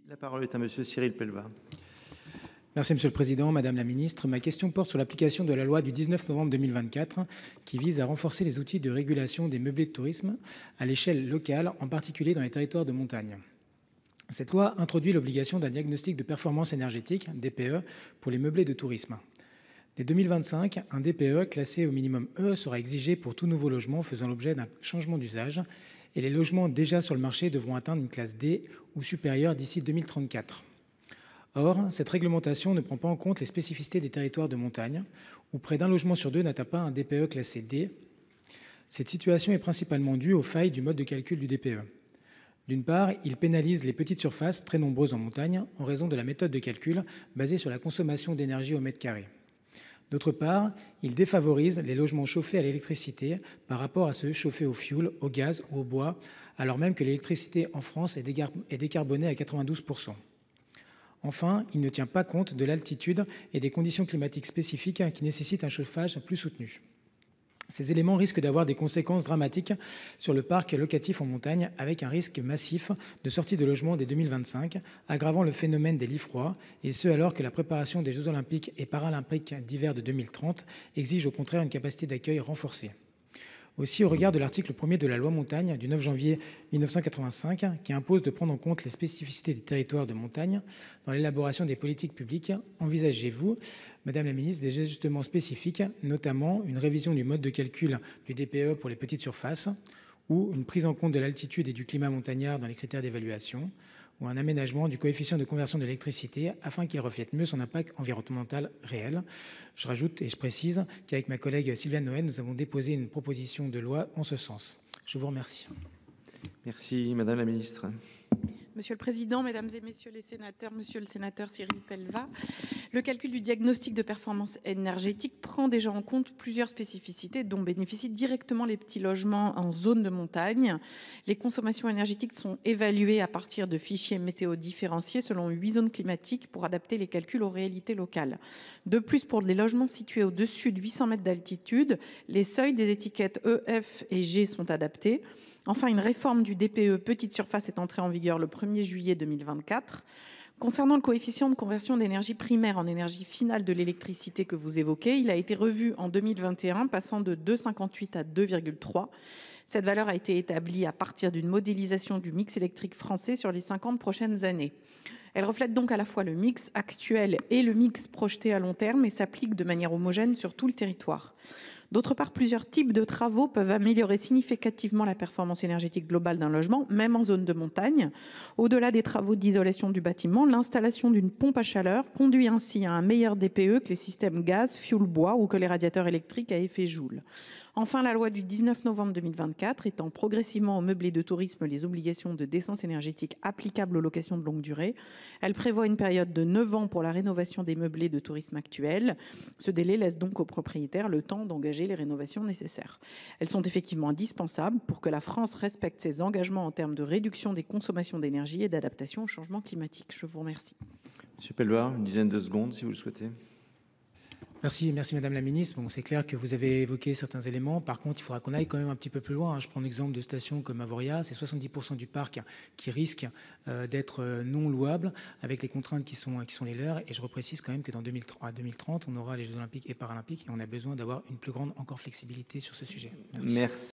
La parole est à monsieur Cyril Pellevat. Merci Monsieur le Président, Madame la Ministre. Ma question porte sur l'application de la loi du 19 novembre 2024 qui vise à renforcer les outils de régulation des meublés de tourisme à l'échelle locale, en particulier dans les territoires de montagne. Cette loi introduit l'obligation d'un diagnostic de performance énergétique, DPE, pour les meublés de tourisme. Dès 2025, un DPE classé au minimum E sera exigé pour tout nouveau logement faisant l'objet d'un changement d'usage et les logements déjà sur le marché devront atteindre une classe D ou supérieure d'ici 2034. Or, cette réglementation ne prend pas en compte les spécificités des territoires de montagne, où près d'un logement sur deux n'atteint pas un DPE classé D. Cette situation est principalement due aux failles du mode de calcul du DPE. D'une part, il pénalise les petites surfaces, très nombreuses en montagne, en raison de la méthode de calcul basée sur la consommation d'énergie au mètre carré. D'autre part, il défavorise les logements chauffés à l'électricité par rapport à ceux chauffés au fioul, au gaz ou au bois, alors même que l'électricité en France est décarbonée à 92%. Enfin, il ne tient pas compte de l'altitude et des conditions climatiques spécifiques qui nécessitent un chauffage plus soutenu. Ces éléments risquent d'avoir des conséquences dramatiques sur le parc locatif en montagne, avec un risque massif de sortie de logement dès 2025, aggravant le phénomène des lits froids, et ce alors que la préparation des Jeux olympiques et paralympiques d'hiver de 2030 exige au contraire une capacité d'accueil renforcée. Aussi, au regard de l'article 1er de la loi Montagne du 9 janvier 1985, qui impose de prendre en compte les spécificités des territoires de montagne dans l'élaboration des politiques publiques, envisagez-vous, Madame la Ministre, des ajustements spécifiques, notamment une révision du mode de calcul du DPE pour les petites surfaces, ou une prise en compte de l'altitude et du climat montagnard dans les critères d'évaluation, ou un aménagement du coefficient de conversion de l'électricité afin qu'il reflète mieux son impact environnemental réel. Je rajoute et je précise qu'avec ma collègue Sylviane Noël, nous avons déposé une proposition de loi en ce sens. Je vous remercie. Merci Madame la Ministre. Monsieur le Président, Mesdames et Messieurs les sénateurs, Monsieur le sénateur Cyril Pellevat, le calcul du diagnostic de performance énergétique prend déjà en compte plusieurs spécificités dont bénéficient directement les petits logements en zone de montagne. Les consommations énergétiques sont évaluées à partir de fichiers météo différenciés selon 8 zones climatiques pour adapter les calculs aux réalités locales. De plus, pour les logements situés au-dessus de 800 mètres d'altitude, les seuils des étiquettes E, F et G sont adaptés. Enfin, une réforme du DPE petite surface est entrée en vigueur le 1er juillet 2024. Concernant le coefficient de conversion d'énergie primaire en énergie finale de l'électricité que vous évoquez, il a été revu en 2021, passant de 2,58 à 2,3. Cette valeur a été établie à partir d'une modélisation du mix électrique français sur les 50 prochaines années. Elle reflète donc à la fois le mix actuel et le mix projeté à long terme et s'applique de manière homogène sur tout le territoire. D'autre part, plusieurs types de travaux peuvent améliorer significativement la performance énergétique globale d'un logement, même en zone de montagne. Au-delà des travaux d'isolation du bâtiment, l'installation d'une pompe à chaleur conduit ainsi à un meilleur DPE que les systèmes gaz, fioul, bois ou que les radiateurs électriques à effet Joule. Enfin, la loi du 19 novembre 2024 étend progressivement aux meublés de tourisme les obligations de décence énergétique applicables aux locations de longue durée. Elle prévoit une période de 9 ans pour la rénovation des meublés de tourisme actuels. Ce délai laisse donc aux propriétaires le temps d'engager les rénovations nécessaires. Elles sont effectivement indispensables pour que la France respecte ses engagements en termes de réduction des consommations d'énergie et d'adaptation au changement climatique. Je vous remercie. Monsieur Pellevat, une dizaine de secondes si vous le souhaitez. Merci Madame la Ministre. Bon, c'est clair que vous avez évoqué certains éléments. Par contre, il faudra qu'on aille quand même un petit peu plus loin. Je prends l'exemple de stations comme Avoria. C'est 70% du parc qui risque d'être non louable avec les contraintes qui sont les leurs. Et je reprécise quand même que dans 2030, on aura les Jeux olympiques et paralympiques et on a besoin d'avoir une plus grande encore flexibilité sur ce sujet. Merci. Merci.